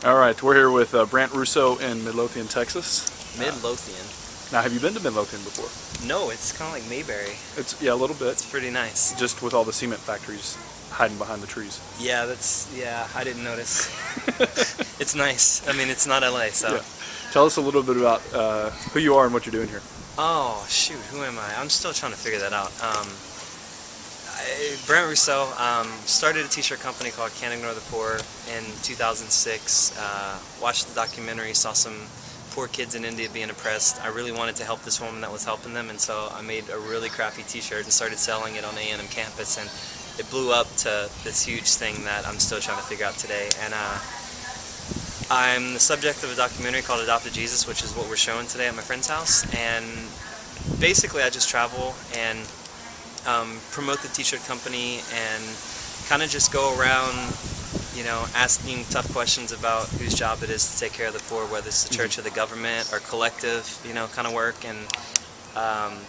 All right, we're here with Brandt Russo in Midlothian, Texas. Midlothian? Now, have you been to Midlothian before? No, it's kind of like Mayberry. Yeah, a little bit. It's pretty nice. Just with all the cement factories hiding behind the trees. Yeah, I didn't notice. It's nice. I mean, it's not LA, so. Yeah. Tell us a little bit about who you are and what you're doing here. Oh, shoot, who am I? I'm still trying to figure that out. Brandt Russo, started a t-shirt company called Can't Ignore the Poor in 2006. Watched the documentary, saw some poor kids in India being oppressed. I really wanted to help this woman that was helping them, and so I made a really crappy t-shirt and started selling it on A&M campus, and it blew up to this huge thing that I'm still trying to figure out today. And I'm the subject of a documentary called Adopted Jesus, which is what we're showing today at my friend's house. And basically I just travel and promote the t-shirt company and kind of just go around, you know, asking tough questions about whose job it is to take care of the poor, whether it's the church or the government or collective, you know, kind of work. And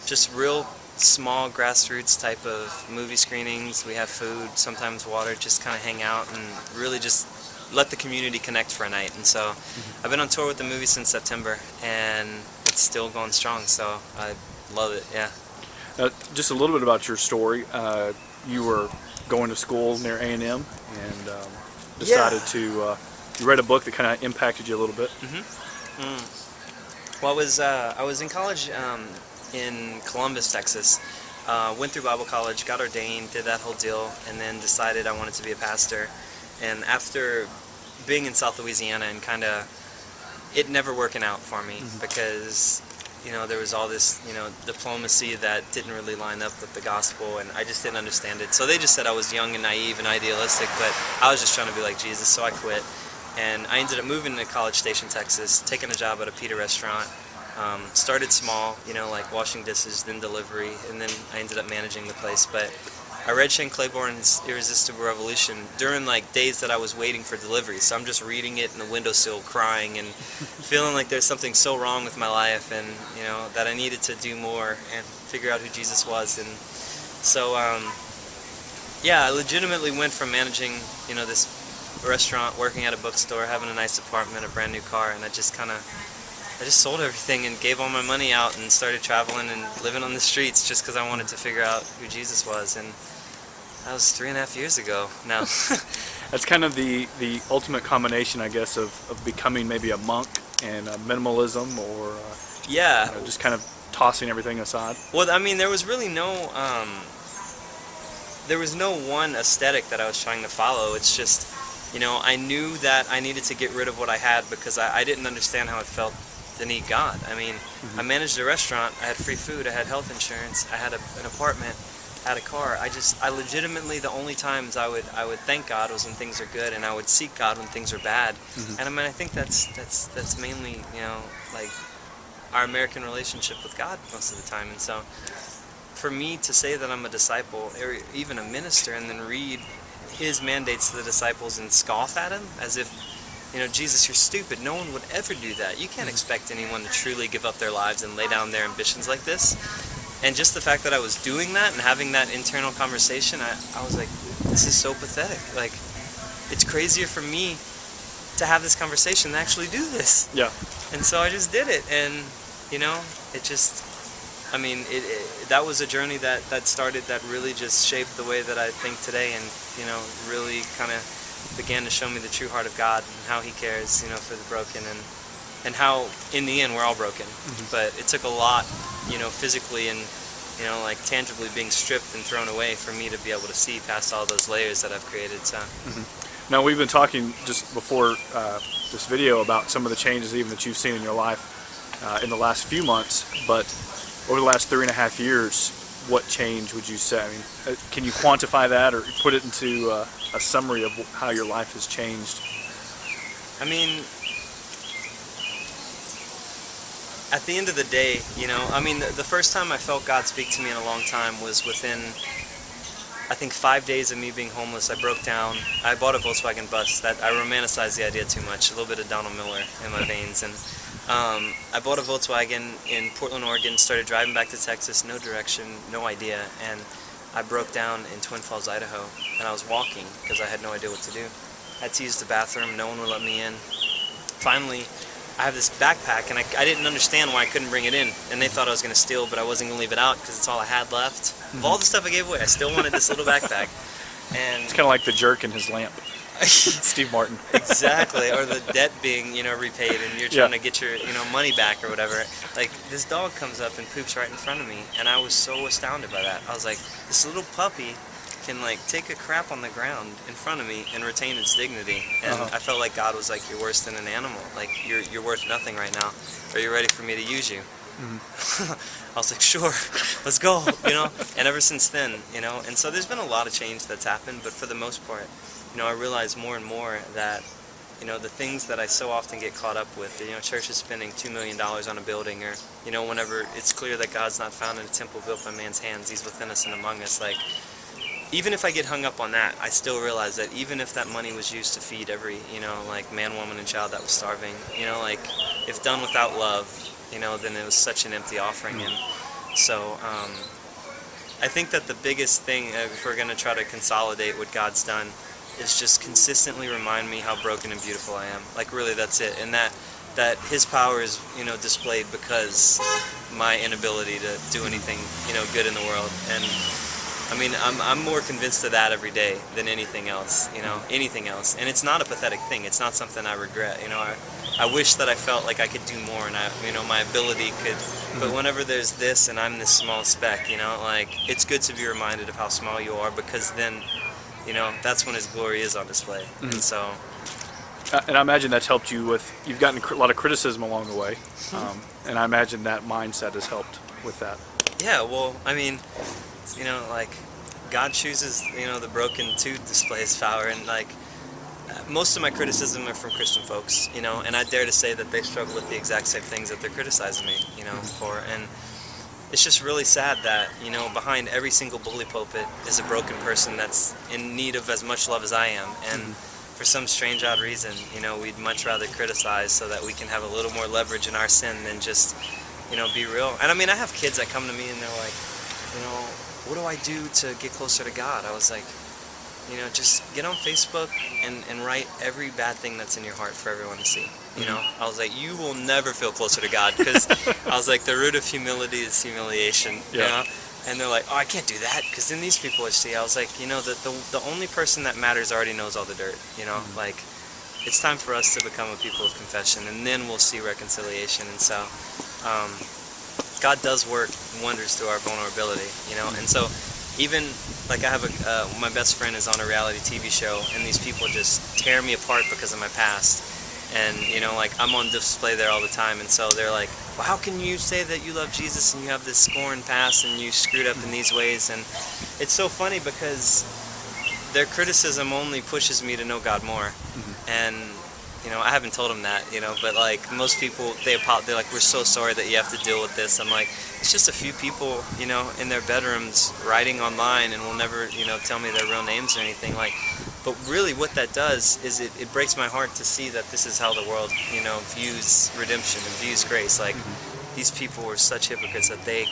just real small grassroots type of movie screenings. We have food, sometimes water, just kind of hang out and really just let the community connect for a night. And so I've been on tour with the movie since September, and it's still going strong, so I love it. Yeah. Just a little bit about your story. You were going to school near A&M and decided to, you read a book that kind of impacted you a little bit. Well, I was in college in Columbus, Texas. Went through Bible college, got ordained, did that whole deal, and then decided I wanted to be a pastor. And after being in South Louisiana and kind of it never working out for me because, you know, there was all this, you know, diplomacy that didn't really line up with the gospel, and I just didn't understand it. So they just said I was young and naive and idealistic, but I was just trying to be like Jesus, so I quit. And I ended up moving to College Station, Texas, taking a job at a pita restaurant. Started small, you know, like washing dishes, then delivery, and then I ended up managing the place. But I read Shane Claiborne's Irresistible Revolution during like days that I was waiting for delivery. So I'm just reading it in the windowsill, crying and feeling like there's something so wrong with my life, and you know that I needed to do more and figure out who Jesus was. And so yeah, I legitimately went from managing, you know, this restaurant, working at a bookstore, having a nice apartment, a brand new car, and I just sold everything and gave all my money out and started traveling and living on the streets just because I wanted to figure out who Jesus was. And that was 3.5 years ago now. That's kind of the ultimate combination, I guess, of becoming maybe a monk and minimalism, or yeah, you know, just kind of tossing everything aside. Well, I mean, there was really no one aesthetic that I was trying to follow. It's just, you know, I knew that I needed to get rid of what I had because I didn't understand how it felt to need God. I mean, I managed a restaurant, I had free food, I had health insurance, I had an apartment, I had a car. I legitimately, the only times I would thank God was when things are good, and I would seek God when things are bad. And I mean, I think that's mainly, you know, like our American relationship with God most of the time. And so for me to say that I'm a disciple or even a minister and then read his mandates to the disciples and scoff at him as if, you know, Jesus, you're stupid. No one would ever do that. You can't expect anyone to truly give up their lives and lay down their ambitions like this. And just the fact that I was doing that and having that internal conversation, I was like, this is so pathetic. Like, it's crazier for me to have this conversation than actually do this. Yeah. And so I just did it. And, you know, it just, I mean, that was a journey that started, that really just shaped the way that I think today, and, you know, really kind of began to show me the true heart of God and how he cares, you know, for the broken, and how in the end we're all broken. But it took a lot, you know, physically and, you know, like tangibly being stripped and thrown away for me to be able to see past all those layers that I've created. So now, we've been talking just before this video about some of the changes even that you've seen in your life in the last few months, but over the last 3.5 years, what change would you say? I mean, can you quantify that or put it into a summary of how your life has changed? I mean, at the end of the day, you know, I mean, the first time I felt God speak to me in a long time was within, I think, 5 days of me being homeless. I broke down. I bought a Volkswagen bus. That I romanticized the idea too much. A little bit of Donald Miller in my veins, and I bought a Volkswagen in Portland, Oregon. Started driving back to Texas, no direction, no idea, and I broke down in Twin Falls, Idaho, and I was walking because I had no idea what to do. I had to use the bathroom. No one would let me in. finally, I have this backpack, and I didn't understand why I couldn't bring it in. And they thought I was going to steal, but I wasn't going to leave it out because it's all I had left. Of all the stuff I gave away, I still wanted this little backpack. And It's kind of like the jerk and his lamp. Steve Martin. exactly, or the debt being, repaid, and you're trying to get your, money back or whatever. Like, this dog comes up and poops right in front of me, and I was so astounded by that. I was like, this little puppy can, like, take a crap on the ground in front of me and retain its dignity. And I felt like God was like, you're worse than an animal. Like, you're worth nothing right now. Are you ready for me to use you? I was like, sure, let's go, And ever since then, and so there's been a lot of change that's happened, but for the most part, I realize more and more that, the things that I so often get caught up with, church is spending $2 million on a building, or, whenever it's clear that God's not found in a temple built by man's hands, He's within us and among us. Like, even if I get hung up on that, I still realize that even if that money was used to feed every, man, woman, and child that was starving, if done without love, then it was such an empty offering. And so, I think that the biggest thing, if we're going to try to consolidate what God's done, is just consistently remind me how broken and beautiful I am. Like, really, that's it. And that His power is, displayed because my inability to do anything, good in the world. And I mean, I'm more convinced of that every day than anything else, anything else. And it's not a pathetic thing. It's not something I regret. I wish that I felt like I could do more, and my ability could. But whenever there's this, and I'm this small speck, like, it's good to be reminded of how small you are, because then, that's when His glory is on display. And so. And I imagine that's helped you with. You've gotten a lot of criticism along the way, and I imagine that mindset has helped with that. Yeah. Well, I mean, like, God chooses, the broken to display His power, and like, most of my criticism are from Christian folks, and I dare to say that they struggle with the exact same things that they're criticizing me, for. And it's just really sad that, behind every single bully pulpit is a broken person that's in need of as much love as I am. And for some strange, odd reason, we'd much rather criticize so that we can have a little more leverage in our sin than just, be real. And I mean, I have kids that come to me and they're like, what do I do to get closer to God? I was like, just get on Facebook and write every bad thing that's in your heart for everyone to see. I was like, you will never feel closer to God, because I was like, the root of humility is humiliation. And they're like, oh, I can't do that, because then these people would see. I was like, the only person that matters already knows all the dirt. Like, it's time for us to become a people of confession, and then we'll see reconciliation. And so, God does work wonders through our vulnerability, and so even, like, I have my best friend is on a reality TV show, and these people just tear me apart because of my past, and, like, I'm on display there all the time, and so they're like, well, how can you say that you love Jesus and you have this scorned past and you screwed up in these ways? And it's so funny because their criticism only pushes me to know God more, and I haven't told them that, but like most people, they're like, we're so sorry that you have to deal with this. I'm like, it's just a few people, in their bedrooms writing online, and will never, tell me their real names or anything. Like, but really what that does is it breaks my heart to see that this is how the world, views redemption and views grace. Like, these people are such hypocrites that they,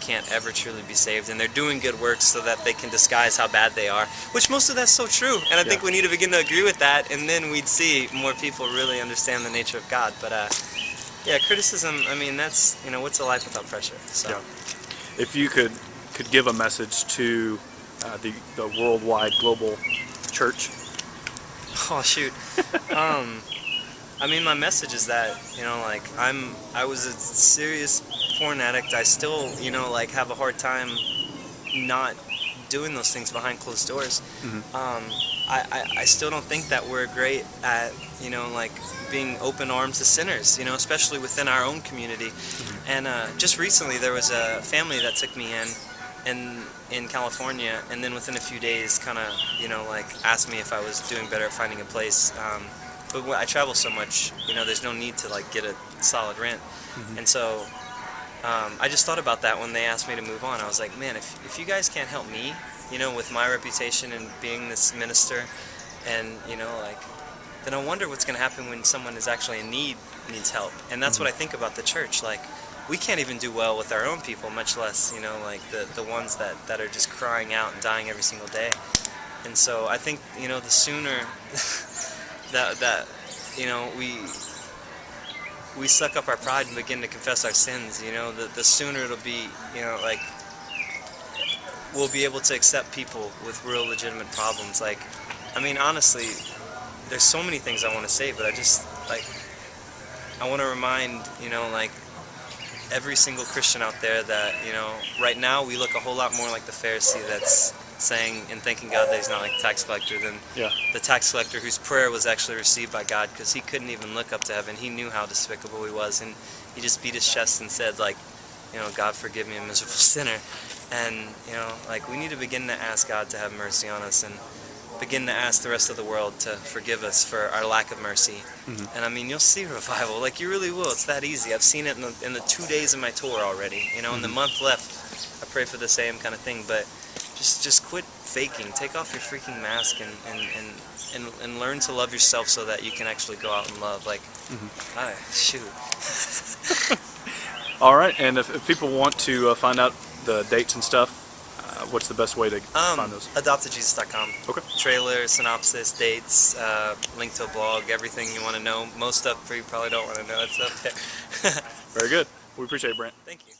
can't ever truly be saved, and they're doing good works so that they can disguise how bad they are, which most of that's so true, and I think we need to begin to agree with that, and then we'd see more people really understand the nature of God. But criticism, I mean, that's, what's a life without pressure? So if you could give a message to the worldwide global church. Oh shoot. I mean, my message is that, like, I was a serious porn addict. I still, have a hard time not doing those things behind closed doors. I still don't think that we're great at, like, being open arms to sinners, especially within our own community. And just recently there was a family that took me in California, and then within a few days kind of, like, asked me if I was doing better at finding a place. But I travel so much, there's no need to, like, get a solid rent. And so I just thought about that when they asked me to move on. I was like, man, if you guys can't help me, with my reputation and being this minister, and, like, then I wonder what's going to happen when someone is actually in need, needs help. And that's what I think about the church. Like, we can't even do well with our own people, much less, like, the ones that are just crying out and dying every single day. And so I think, the sooner that we suck up our pride and begin to confess our sins, you know, the sooner it'll be, you know, like, we'll be able to accept people with real legitimate problems. Like, I mean, honestly, there's so many things I want to say, but I just, like, I want to remind, you know, like, every single Christian out there that, you know, right now we look a whole lot more like the Pharisee that's saying and thanking God that he's not like a tax collector than the tax collector whose prayer was actually received by God, because he couldn't even look up to heaven. He knew how despicable he was, and he just beat his chest and said, like, you know, God forgive me, a miserable sinner. And, you know, like, we need to begin to ask God to have mercy on us and begin to ask the rest of the world to forgive us for our lack of mercy. And I mean, you'll see revival, like, you really will. It's that easy. I've seen it in the 2 days of my tour already, you know. In the month left, I pray for the same kind of thing. But just quit faking. Take off your freaking mask and learn to love yourself so that you can actually go out and love. Like, shoot. All right, and if people want to find out the dates and stuff, what's the best way to find those? AdoptedJesus.com. Okay. Trailer, synopsis, dates, link to a blog, everything you want to know. Most stuff you probably don't want to know. It's up there. Very good. We appreciate it, Brent. Thank you.